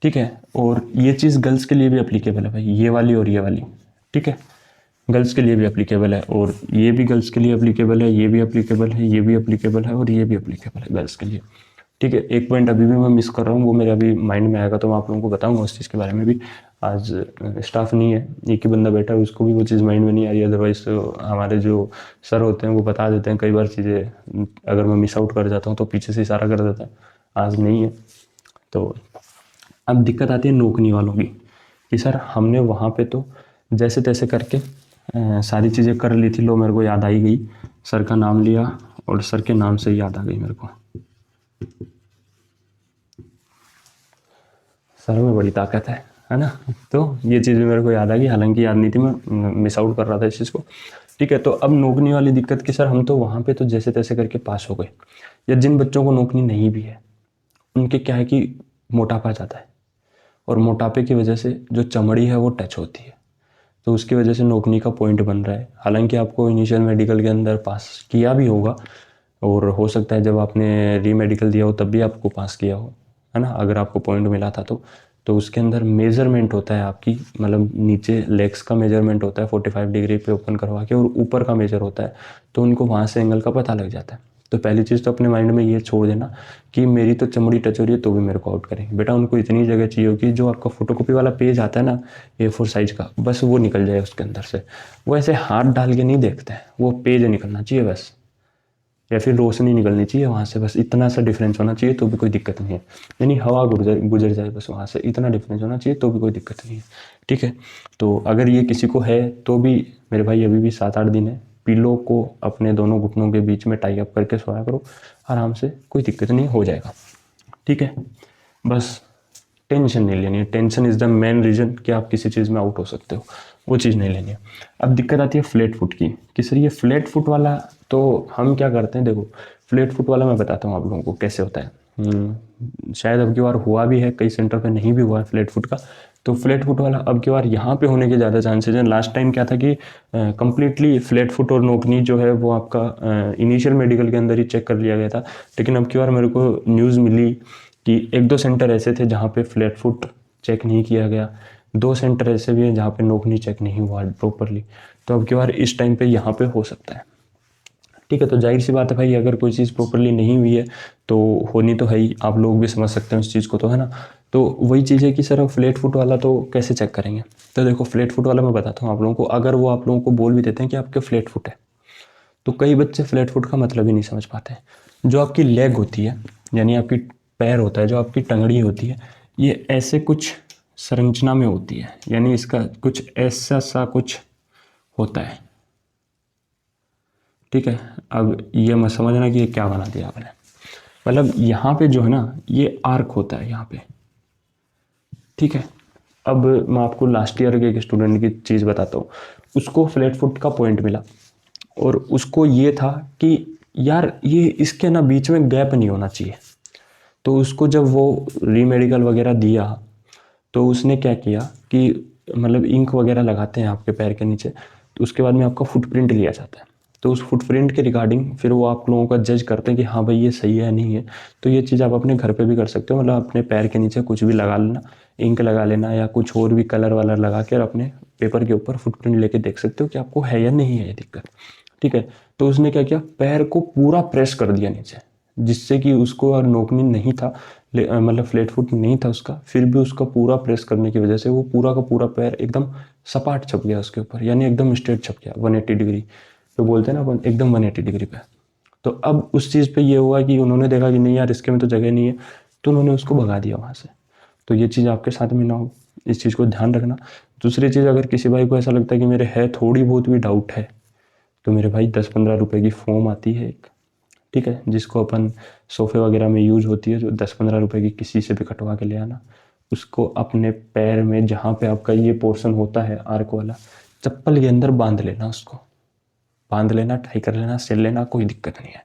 ठीक है। और ये चीज़ गर्ल्स के लिए भी अप्लीकेबल है भाई, ये वाली और ये वाली, ठीक है। गर्ल्स के लिए भी अप्लीकेबल है, और ये भी गर्ल्स के लिए अप्लीकेबल है, ये भी अप्लीकेबल है, ये भी अप्लीकेबल है, और ये भी अप्लीकेबल है गर्ल्स के लिए, ठीक है। एक पॉइंट अभी भी मैं मिस कर रहा हूँ, वो मेरे अभी माइंड में आएगा तो मैं आप लोगों को बताऊंगा उस चीज़ के बारे में भी। आज स्टाफ नहीं है, एक ही बंदा बैठा है, उसको भी वो चीज़ माइंड में नहीं आ रही, अदरवाइज हमारे जो सर होते हैं वो बता देते हैं कई बार चीज़ें, अगर मैं मिस आउट कर जाता हूँ तो पीछे से इशारा कर देता है, आज नहीं है। तो अब दिक्कत आती है नौकरी वालों की कि सर हमने वहाँ पे तो जैसे तैसे करके सारी चीज़ें कर ली थी, लो मेरे को याद आई गई, सर का नाम लिया और सर के नाम से ही याद आ गई मेरे को, सर में बड़ी ताकत है ना। तो ये चीज़ भी मेरे को याद आ गई, हालांकि याद नहीं थी, मैं मिस आउट कर रहा था इस चीज़ को, ठीक है। तो अब नौकरी वाली दिक्कत की सर हम तो वहाँ पे तो जैसे तैसे करके पास हो गए, या जिन बच्चों को नौकरी नहीं भी है उनके क्या है कि मोटापा जाता है, और मोटापे की वजह से जो चमड़ी है वो टच होती है, तो उसकी वजह से नौकरी का पॉइंट बन रहा है। हालांकि आपको इनिशियल मेडिकल के अंदर पास किया भी होगा, और हो सकता है जब आपने री मेडिकल दिया हो तब भी आपको पास किया हो, है ना, अगर आपको पॉइंट मिला था तो उसके अंदर मेजरमेंट होता है आपकी, मतलब नीचे लेग्स का मेजरमेंट होता है 45 डिग्री पे ओपन करवा के, और ऊपर का मेजर होता है, तो उनको वहाँ से एंगल का पता लग जाता है। तो पहली चीज़ तो अपने माइंड में ये छोड़ देना कि मेरी तो चमड़ी टच हो रही है तो भी मेरे को आउट करेंगे, बेटा उनको इतनी जगह चाहिए होगी, जो आपका फोटोकॉपी वाला पेज आता है ना A4 साइज का, बस वो निकल जाए उसके अंदर से, वो ऐसे हाथ डाल के नहीं देखते हैं, वो पेज निकलना चाहिए बस, या फिर रोशनी निकलनी चाहिए वहाँ से, बस इतना सा डिफरेंस होना चाहिए तो भी कोई दिक्कत नहीं है। यानी हवा गुजर जाए बस वहाँ से, इतना डिफरेंस होना चाहिए तो भी कोई दिक्कत नहीं है, ठीक है। तो अगर ये किसी को है तो भी मेरे भाई अभी भी 7-8 दिन है, पिलो को अपने दोनों घुटनों के बीच में टाई अप करके सोया करो, आराम से, कोई दिक्कत नहीं, हो जाएगा, ठीक है। बस टेंशन नहीं लेनी है, tension is the main reason कि आप किसी चीज़ में आउट हो सकते हो, वो चीज़ नहीं लेनी है। अब दिक्कत आती है फ्लैट फुट की कि सर ये फ्लैट फुट वाला तो हम क्या करते हैं, देखो फ्लैट फुट वाला मैं बताता हूँ आप लोगों को कैसे होता है। शायद अब की बार हुआ भी है, कई सेंटर पे नहीं भी हुआ है फ्लैट फुट का, तो फ्लैट फुट वाला अब की बार यहाँ पे होने के ज़्यादा चांसेज हैं। लास्ट टाइम क्या था कि कंप्लीटली फ्लैट फुट और नोकनी जो है वो आपका इनिशियल मेडिकल के अंदर ही चेक कर लिया गया था, लेकिन अब की बार मेरे को न्यूज़ मिली कि 1-2 सेंटर ऐसे थे जहाँ पे फ्लैट फुट चेक नहीं किया गया, 2 सेंटर ऐसे भी हैं जहाँ पे नोकनी चेक नहीं हुआ प्रॉपरली, तो अब की बार इस टाइम पे यहाँ पे हो सकता है, ठीक है। तो जाहिर सी बात है भाई, अगर कोई चीज़ प्रॉपरली नहीं हुई है तो होनी तो है ही, आप लोग भी समझ सकते हैं उस चीज़ को, तो है ना। तो वही चीज़ है कि सर फ्लैट फुट वाला तो कैसे चेक करेंगे, तो देखो फ्लैट फुट वाला मैं बताता हूँ आप लोगों को। अगर वो आप लोगों को बोल भी देते हैं कि आपके फ्लैट फुट है, तो कई बच्चे फ्लैट फुट का मतलब ही नहीं समझ पाते हैं। जो आपकी लेग होती है, यानी आपकी पैर होता है, जो आपकी टंगड़ी होती है, ये ऐसे कुछ संरचना में होती है, यानी इसका कुछ ऐसा सा कुछ होता है, ठीक है। अब ये मत समझना कि ये क्या बना दिया आपने, मतलब यहाँ पे जो है ना ये आर्क होता है यहाँ पे, ठीक है। अब मैं आपको लास्ट ईयर के एक स्टूडेंट की चीज़ बताता हूँ, उसको फ्लैट फुट का पॉइंट मिला, और उसको ये था कि यार ये इसके ना बीच में गैप नहीं होना चाहिए, तो उसको जब वो री मेडिकल वगैरह दिया तो उसने क्या किया कि मतलब इंक वगैरह लगाते हैं आपके पैर के नीचे, तो उसके बाद में आपका फुटप्रिंट लिया जाता है। तो उस फुटप्रिंट के रिगार्डिंग फिर वो आप लोगों का जज करते हैं कि हाँ भाई ये सही है नहीं है। तो ये चीज़ आप अपने घर पे भी कर सकते हो, मतलब अपने पैर के नीचे कुछ भी लगा लेना, इंक लगा लेना या कुछ और भी कलर वालर लगा कर अपने पेपर के ऊपर फुटप्रिंट लेके देख सकते हो कि आपको है या नहीं है ये दिक्कत। ठीक है, तो उसने क्या किया, पैर को पूरा प्रेस कर दिया नीचे, जिससे कि उसको और नोकनी नहीं था, मतलब फ्लैट फुट नहीं था उसका, फिर भी उसका पूरा प्रेस करने की वजह से वो पूरा का पूरा पैर एकदम सपाट छप गया उसके ऊपर, यानी एकदम स्ट्रेट छप गया 180 डिग्री। तो बोलते हैं ना अपन, एकदम 180 डिग्री पे। तो अब उस चीज़ पे ये हुआ कि उन्होंने देखा कि नहीं यार इसके में तो जगह नहीं है, तो उन्होंने उसको भगा दिया वहाँ से। तो ये चीज़ आपके साथ में ना हो, इस चीज़ को ध्यान रखना। दूसरी चीज़, अगर किसी भाई को ऐसा लगता है कि मेरे है थोड़ी बहुत भी डाउट है, तो मेरे भाई 10-15 रुपए की फोम आती है एक, ठीक है, जिसको अपन सोफे वगैरह में यूज होती है, जो 10-15 रुपए की किसी से भी कटवा के ले आना। उसको अपने पैर में जहाँ पे आपका ये पोर्शन होता है आर्क वाला, चप्पल के अंदर बांध लेना, उसको बांध लेना, टाई कर लेना, सिल लेना, कोई दिक्कत नहीं है।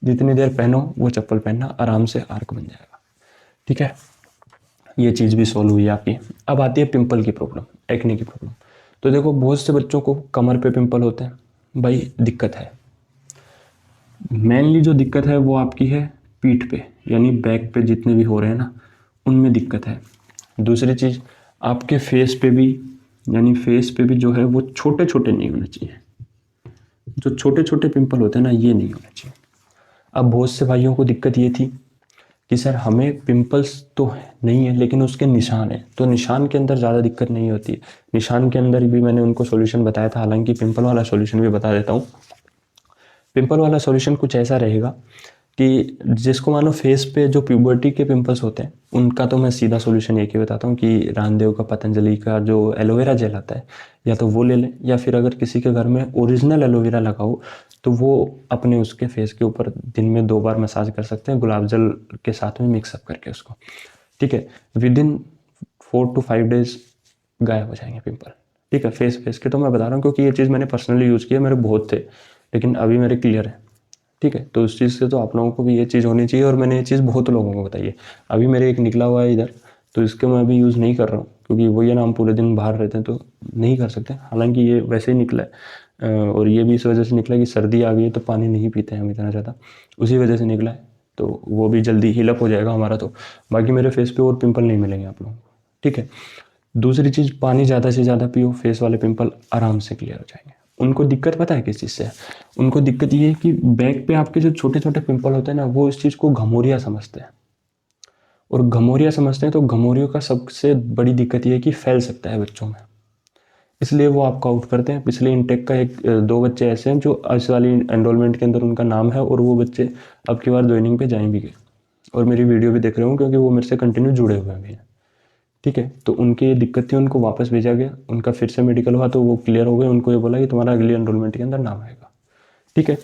जितनी देर पहनो वो चप्पल पहनना, आराम से आर्क बन जाएगा। ठीक है, ये चीज़ भी सॉल्व हुई आपकी। अब आती है पिंपल की प्रॉब्लम, एक्ने की प्रॉब्लम। तो देखो बहुत से बच्चों को कमर पे पिंपल होते हैं, भाई दिक्कत है। मेनली जो दिक्कत है वो आपकी है पीठ पे, यानी बैक पे जितने भी हो रहे हैं ना, उनमें दिक्कत है। दूसरी चीज़, आपके फेस पे भी, यानी फेस पे भी जो है वो छोटे छोटे नहीं होने चाहिए। जो छोटे छोटे पिंपल होते हैं ना, ये नहीं होने चाहिए। अब बहुत से भाइयों को दिक्कत ये थी कि सर हमें पिंपल्स तो नहीं है लेकिन उसके निशान है, तो निशान के अंदर ज़्यादा दिक्कत नहीं होती है। निशान के अंदर भी मैंने उनको सॉल्यूशन बताया था, हालांकि पिंपल वाला सॉल्यूशन भी बता देता हूँ। पिंपल वाला सॉल्यूशन कुछ ऐसा रहेगा कि जिसको मानो फेस पे जो प्यूबर्टी के पिंपल्स होते हैं, उनका तो मैं सीधा सॉल्यूशन एक ही बताता हूँ कि रामदेव का, पतंजलि का जो एलोवेरा जेल आता है, या तो वो ले लें, या फिर अगर किसी के घर में ओरिजिनल एलोवेरा लगा हो तो वो अपने उसके फेस के ऊपर दिन में 2 बार मसाज कर सकते हैं, गुलाब जल के साथ में मिक्सअप करके उसको। ठीक है, विद इन 4 to 5 days गायब हो जाएंगे पिंपल। ठीक है, फेस के तो मैं बता रहा हूँ क्योंकि ये चीज़ मैंने पर्सनली यूज़ की है, मेरे बहुत थे लेकिन अभी मेरे क्लियर है। ठीक है, तो उस चीज़ से तो आप लोगों को भी ये चीज़ होनी चाहिए, और मैंने ये चीज़ बहुत लोगों को बताई है। अभी मेरे एक निकला हुआ है इधर, तो इसके मैं अभी यूज़ नहीं कर रहा हूँ क्योंकि वो ये ना हम पूरे दिन बाहर रहते हैं तो नहीं कर सकते। हालांकि ये वैसे ही निकला है, और ये भी इस वजह से निकला है कि सर्दी आ गई है तो पानी नहीं पीते हैं हम इतना ज़्यादा, उसी वजह से निकला है। तो वो भी जल्दी हील अप हो जाएगा हमारा। तो बाकी मेरे फेस पे और पिंपल नहीं मिलेंगे आप लोगों को। ठीक है, दूसरी चीज़, पानी ज़्यादा से ज़्यादा पियो, फेस वाले पिंपल आराम से क्लियर हो जाएंगे। उनको दिक्कत पता है किस चीज़ से है? उनको दिक्कत ये है कि बैक पे आपके जो छोटे छोटे पिंपल होते हैं ना, वो इस चीज़ को घमौरिया समझते हैं, और घमौरिया समझते हैं तो घमौरियों का सबसे बड़ी दिक्कत ये है कि फैल सकता है बच्चों में, इसलिए वो आपको आउट करते हैं। पिछले इनटेक का 2 बच्चे ऐसे हैं जो इस वाली एनरोलमेंट के अंदर उनका नाम है, और वो बच्चे अब की बार ज्वाइनिंग पे जाएं भी गए, और मेरी वीडियो भी देख रहे हूँ क्योंकि वो मेरे से कंटिन्यू जुड़े हुए हैं भी। ठीक है, तो उनकी ये दिक्कत थी, उनको वापस भेजा गया, उनका फिर से मेडिकल हुआ तो वो क्लियर हो गए। उनको ये बोला कि तुम्हारा अगली एनरोलमेंट के अंदर नाम आएगा। ठीक है,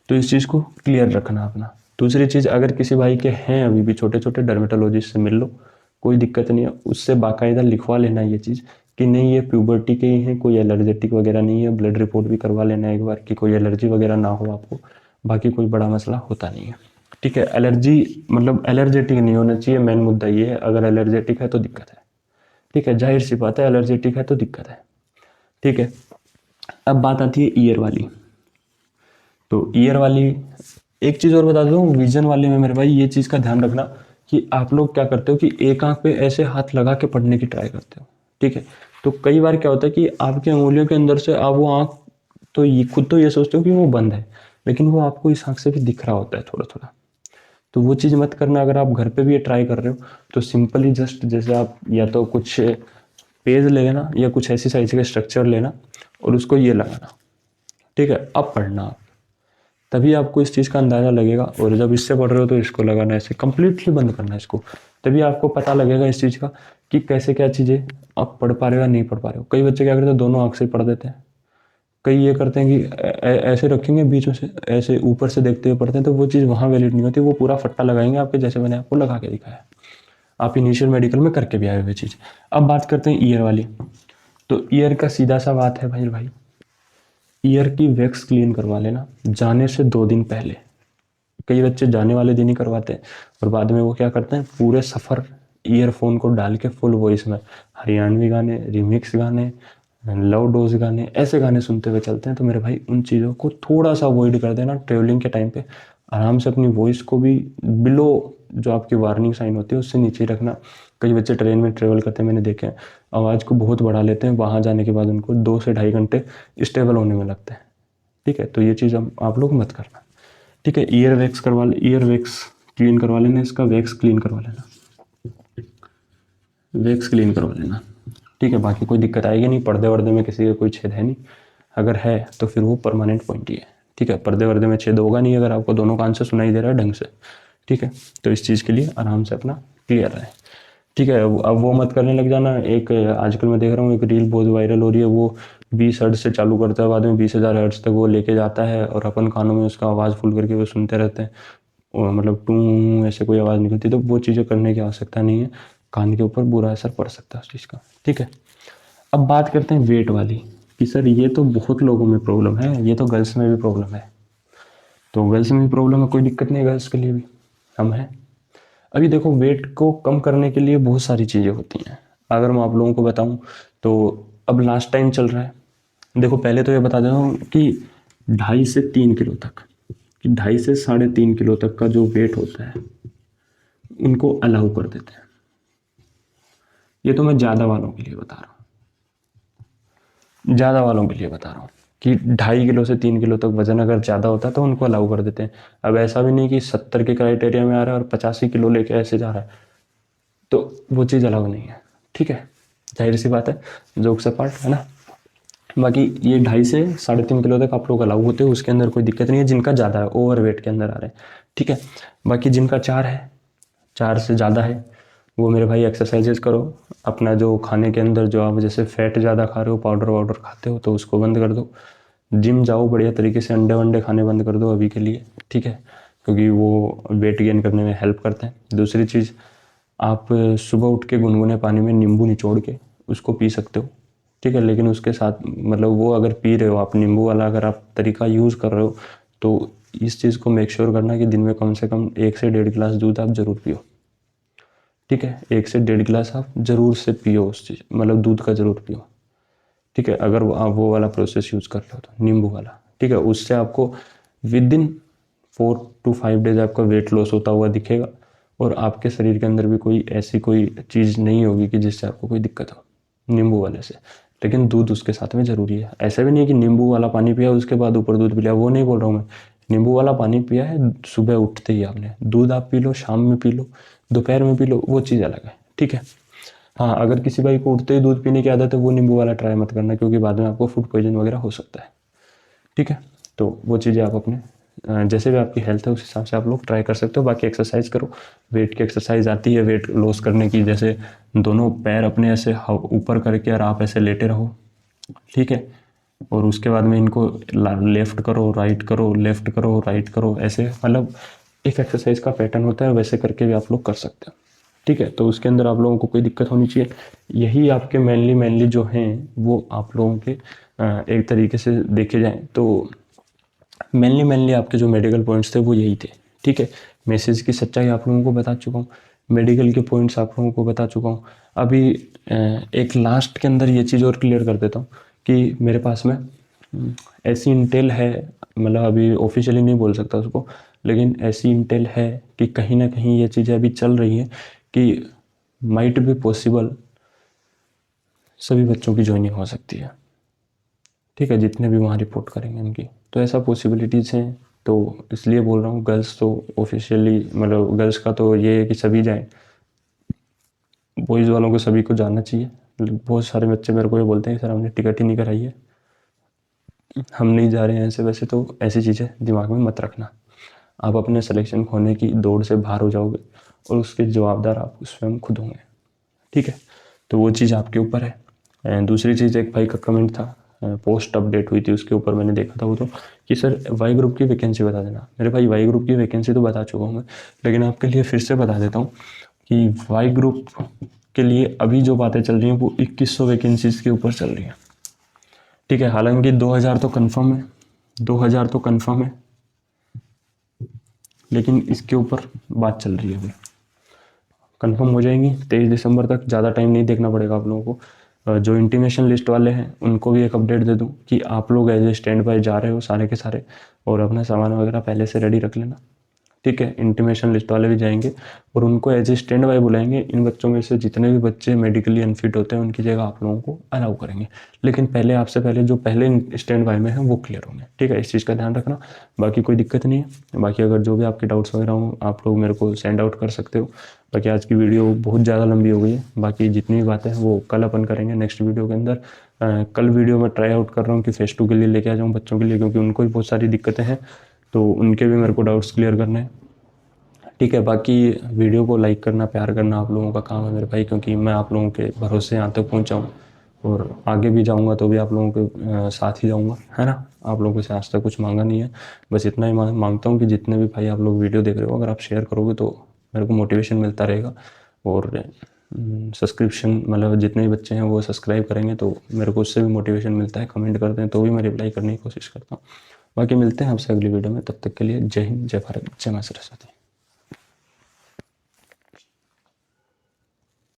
तो इस चीज़ को क्लियर रखना अपना। दूसरी चीज़, अगर किसी भाई के हैं अभी भी छोटे छोटे, डर्मेटोलॉजिस्ट से मिल लो, कोई दिक्कत नहीं है, उससे बाकायदा लिखवा लेना ये चीज़ कि नहीं ये प्यूबर्टी के ही हैं, कोई एलर्जेटिक वगैरह नहीं है। ब्लड रिपोर्ट भी करवा लेना एक बार कि कोई एलर्जी वगैरह ना हो आपको, बाकी कोई बड़ा मसला होता नहीं है। ठीक है, एलर्जी मतलब एलर्जेटिक नहीं होना चाहिए, मेन मुद्दा ये है। अगर एलर्जेटिक है तो दिक्कत है। ठीक है, जाहिर सी बात है, एलर्जेटिक है तो दिक्कत है। ठीक है, अब बात आती है ईयर वाली। तो ईयर वाली, एक चीज़ और बता दूँ, विजन वाले में मेरे भाई ये चीज़ का ध्यान रखना कि आप लोग क्या करते हो कि एक आंख पे ऐसे हाथ लगा के पढ़ने की ट्राई करते हो। ठीक है, तो कई बार क्या होता है कि आपकी उंगलियों के अंदर से आप वो आंख, तो ये खुद तो ये सोचते हो कि वो बंद है, लेकिन वो आपको इस आंख से भी दिख रहा होता है थोड़ा थोड़ा। तो वो चीज़ मत करना। अगर आप घर पे भी ये ट्राई कर रहे हो तो सिंपली जस्ट जैसे आप या तो कुछ पेज लेना या कुछ ऐसी साइज का स्ट्रक्चर लेना और उसको ये लगाना। ठीक है, अब पढ़ना आप, तभी आपको इस चीज़ का अंदाज़ा लगेगा। और जब इससे पढ़ रहे हो तो इसको लगाना, ऐसे कंप्लीटली बंद करना इसको, तभी आपको पता लगेगा इस चीज़ का कि कैसे क्या चीज़ें आप पढ़ पा रहे हो या नहीं पढ़ पा रहे हो। कई बच्चे क्या करते हैं, दोनों आँख से पढ़ देते हैं। कई ये करते हैं कि ऐसे रखेंगे बीच में से, ऐसे ऊपर से देखते हुए पढ़ते हैं, तो वो चीज़ वहाँ वैलिड नहीं होती। वो पूरा फट्टा लगाएंगे आपके, जैसे मैंने आपको लगा के दिखाया। आप इनिशियल मेडिकल में करके भी आए हुए चीज़। अब बात करते हैं ईयर वाली। तो ईयर का सीधा सा बात है भाई, ईयर की वैक्स क्लीन करवा लेना जाने से 2 दिन पहले। कई बच्चे जाने वाले दिन ही करवाते हैं और बाद में वो क्या करते हैं, पूरे सफ़र ईयरफोन को डाल के फुल वॉइस में हरियाणवी गाने, रिमिक्स गाने, लव डोज गाने, ऐसे गाने सुनते हुए चलते हैं। तो मेरे भाई उन चीज़ों को थोड़ा सा अवॉइड कर देना। ट्रेवलिंग के टाइम पे आराम से अपनी वॉइस को भी बिलो जो आपकी वार्निंग साइन होती है उससे नीचे रखना। कई बच्चे ट्रेन में ट्रेवल करते हैं, मैंने देखे हैं, आवाज़ को बहुत बढ़ा लेते हैं, वहाँ जाने के बाद उनको 2 से ढाई घंटे स्टेबल होने में लगते हैं। ठीक है, तो ये चीज़ आप लोग मत करना। ठीक है, ईयर वैक्स क्लीन करवा लेना, इसका वैक्स क्लीन करवा लेना, वैक्स क्लीन करवा लेना। ठीक है, बाकी कोई दिक्कत आएगी नहीं। पर्दे वर्दे में किसी का कोई छेद है नहीं, अगर है तो फिर वो परमानेंट पॉइंट ही है। ठीक है, पर्दे वर्दे में छेद होगा नहीं अगर आपको दोनों कान से सुनाई दे रहा है ढंग से। ठीक है, तो इस चीज़ के लिए आराम से अपना क्लियर रहे। ठीक है, अब वो मत करने लग जाना। एक आजकल मैं देख रहा हूँ एक रील बहुत वायरल हो रही है, वो 20 हर्ट्ज से चालू करता है, बाद में 20,000 हर्ट्ज तक वो लेके जाता है और अपन कानों में उसका आवाज़ फुल करके वो सुनते रहते हैं, और मतलब टू ऐसे कोई आवाज़ निकलती। तो वो चीज़ें करने की आवश्यकता नहीं है, कान के ऊपर बुरा असर पड़ सकता है उस चीज़ का। ठीक है, अब बात करते हैं वेट वाली, कि सर ये तो बहुत लोगों में प्रॉब्लम है, ये तो गर्ल्स में भी प्रॉब्लम है। तो गर्ल्स में भी प्रॉब्लम है, कोई दिक्कत नहीं, गर्ल्स के लिए भी हम हैं। अभी देखो, वेट को कम करने के लिए बहुत सारी चीज़ें होती हैं। अगर मैं आप लोगों को बताऊं तो अब लास्ट टाइम चल रहा है, देखो पहले तो ये बता देता हूँ कि 2.5 से 3 किलो तक, कि 2.5 से 3.5 किलो तक का जो वेट होता है उनको अलाउ कर देते हैं। ये तो मैं ज़्यादा वालों के लिए बता रहा हूँ, ज़्यादा वालों के लिए बता रहा हूँ कि 2.5 किलो से 3 किलो तक वजन अगर ज़्यादा होता है तो उनको अलाउ कर देते हैं। अब ऐसा भी नहीं कि 70 के क्राइटेरिया में आ रहा है और 85 किलो लेके ऐसे जा रहा है, तो वो चीज़ अलाउ नहीं है। ठीक है, जाहिर सी बात है, जोक से पार्ट है ना। बाकी ये 2.5 से 3.5 किलो तक आप लोग अलाउ होते हो, उसके अंदर कोई दिक्कत नहीं है, जिनका ज़्यादा है, ओवर वेट के अंदर आ रहे हैं। ठीक है, बाकी जिनका 4 है, 4 से ज़्यादा है, वो मेरे भाई एक्सरसाइजेज करो। अपना जो खाने के अंदर जो आप जैसे फैट ज़्यादा खा रहे हो, पाउडर वाउडर खाते हो, तो उसको बंद कर दो। जिम जाओ बढ़िया तरीके से, अंडे वंडे खाने बंद कर दो अभी के लिए। ठीक है, क्योंकि वो वेट गेन करने में हेल्प करते हैं। दूसरी चीज़, आप सुबह उठ के गुनगुने पानी में नींबू निचोड़ के उसको पी सकते हो। ठीक है, लेकिन उसके साथ मतलब वो अगर पी रहे हो आप नींबू वाला, अगर आप तरीका यूज़ कर रहे हो, तो इस चीज़ को मेक श्योर करना कि दिन में कम से कम 1 से 1.5 गिलास दूध आप ज़रूर पियो। ठीक है, 1 से 1.5 गिलास आप ज़रूर से पियो, उस चीज़ मतलब दूध का ज़रूर पियो। ठीक है, अगर आप वो वाला प्रोसेस यूज़ कर रहे हो तो नींबू वाला। ठीक है, उससे आपको विद इन 4 to 5 डेज आपका वेट लॉस होता हुआ दिखेगा, और आपके शरीर के अंदर भी कोई ऐसी कोई चीज़ नहीं होगी कि जिससे आपको कोई दिक्कत हो नींबू वाले से। लेकिन दूध उसके साथ में ज़रूरी है। ऐसा भी नहीं है कि नींबू वाला पानी पिया उसके बाद ऊपर दूध पी लिया, वो नहीं बोल रहा हूँ मैं। नींबू वाला पानी पिया है सुबह उठते ही आपने, दूध आप पी लो, शाम में पी लो, दोपहर में पी लो, वो चीज़ अलग है। ठीक है, हाँ, अगर किसी भाई को उठते ही दूध पीने की आदत है, वो नींबू वाला ट्राई मत करना, क्योंकि बाद में आपको फूड पॉइजन वगैरह हो सकता है। ठीक है, तो वो चीज़ें आप अपने जैसे भी आपकी हेल्थ है उस हिसाब से आप लोग ट्राई कर सकते हो। बाकी एक्सरसाइज करो, वेट की एक्सरसाइज आती है वेट लॉस करने की, जैसे दोनों पैर अपने ऐसे ऊपर करके और आप ऐसे लेटे रहो। ठीक है, और उसके बाद में इनको लेफ्ट करो राइट करो, लेफ्ट करो राइट करो, ऐसे मतलब एक एक्सरसाइज का पैटर्न होता है, वैसे करके भी आप लोग कर सकते हो। ठीक है, तो उसके अंदर आप लोगों को कोई दिक्कत होनी चाहिए। यही आपके मेनली जो हैं वो आप लोगों के एक तरीके से देखे जाएं तो मेनली आपके जो मेडिकल पॉइंट्स थे वो यही थे। ठीक है, मैसेज की सच्चाई आप लोगों को बता चुका हूँ, मेडिकल के पॉइंट्स आप लोगों को बता चुका हूँ। अभी एक लास्ट के अंदर ये चीज़ और क्लियर कर देता हूँ कि मेरे पास में ऐसी इंटेल है, मतलब अभी ऑफिशियली नहीं बोल सकता उसको, लेकिन ऐसी इंटेल है कि कहीं ना कहीं ये चीज़ें अभी चल रही हैं कि माइट बी पॉसिबल सभी बच्चों की ज्वाइनिंग हो सकती है। ठीक है, जितने भी वहाँ रिपोर्ट करेंगे उनकी, तो ऐसा पॉसिबिलिटीज़ हैं। तो इसलिए बोल रहा हूँ, गर्ल्स तो ऑफिशियली मतलब गर्ल्स का तो ये है कि सभी जाएं, बॉयज़ वालों को सभी को जाना चाहिए। बहुत सारे बच्चे मेरे को ये बोलते हैं सर हमने टिकट ही नहीं कराई है, हम नहीं जा रहे हैं ऐसे वैसे। तो ऐसी चीज़ें दिमाग में मत रखना, आप अपने सिलेक्शन खोने की दौड़ से बाहर हो जाओगे और उसके जवाबदार आप स्वयं खुद होंगे। ठीक है, तो वो चीज़ आपके ऊपर है। दूसरी चीज़, एक भाई का कमेंट था, पोस्ट अपडेट हुई थी उसके ऊपर मैंने देखा था वो, तो कि सर वाई ग्रुप की वैकेंसी बता देना। मेरे भाई वाई ग्रुप की वैकेंसी तो बता चुका हूँ मैं, लेकिन आपके लिए फिर से बता देता हूँ कि वाई ग्रुप के लिए अभी जो बातें चल रही हैं वो 2100 वैकेंसीज़ के ऊपर चल रही हैं। ठीक है, हालांकि 2000 तो कन्फर्म है, 2000 तो कन्फर्म है, लेकिन इसके ऊपर बात चल रही है अभी। कंफर्म हो जाएंगी 23 दिसंबर तक। ज़्यादा टाइम नहीं देखना पड़ेगा आप लोगों को। जो इंटीमेशन लिस्ट वाले हैं उनको भी एक अपडेट दे दूं कि आप लोग एज ए स्टैंड बाय जा रहे हो सारे के सारे, और अपना सामान वगैरह पहले से रेडी रख लेना, ठीक है। इंटीमेशन लिस्ट वाले भी जाएंगे और उनको एज ए स्टैंड बाय बुलाएंगे। इन बच्चों में से जितने भी बच्चे मेडिकली अनफिट होते हैं उनकी जगह आप लोगों को अलाउ करेंगे, लेकिन पहले आपसे पहले जो पहले स्टैंड बाय में हैं वो क्लियर होंगे, ठीक है। इस चीज़ का ध्यान रखना। बाकी कोई दिक्कत नहीं है। बाकी अगर जो भी आपके डाउट्स वगैरह हों आप लोग मेरे को सेंड आउट कर सकते हो। बाकी आज की वीडियो बहुत ज़्यादा लंबी हो गई है। बाकी जितनी भी बातें हैं वो कल अपन करेंगे नेक्स्ट वीडियो के अंदर। कल वीडियो में ट्राई आउट कर रहा हूँ कि फेस 2 के लिए लेके आ जाऊँ बच्चों के लिए, क्योंकि उनको भी बहुत सारी दिक्कतें हैं, तो उनके भी मेरे को डाउट्स क्लियर करने हैं, ठीक है। बाकी वीडियो को लाइक करना, प्यार करना आप लोगों का काम है मेरे भाई, क्योंकि मैं आप लोगों के भरोसे यहाँ तक पहुँचा हूँ और आगे भी जाऊँगा तो भी आप लोगों के साथ ही जाऊँगा, है ना। आप लोगों से आज तक कुछ मांगा नहीं है, बस इतना ही मांगता हूँ कि जितने भी भाई आप लोग वीडियो देख रहे हो अगर आप शेयर करोगे तो मेरे को मोटिवेशन मिलता रहेगा। और सब्सक्रिप्शन मतलब जितने भी बच्चे हैं वो सब्सक्राइब करेंगे तो मेरे को उससे भी मोटिवेशन मिलता है। कमेंट करते हैं तो भी मैं रिप्लाई करने की कोशिश करता हूँ। बाकी मिलते हैं आपसे अगली वीडियो में, तब तक के लिए जय हिंद, जय भारत, जय मां सरस्वती।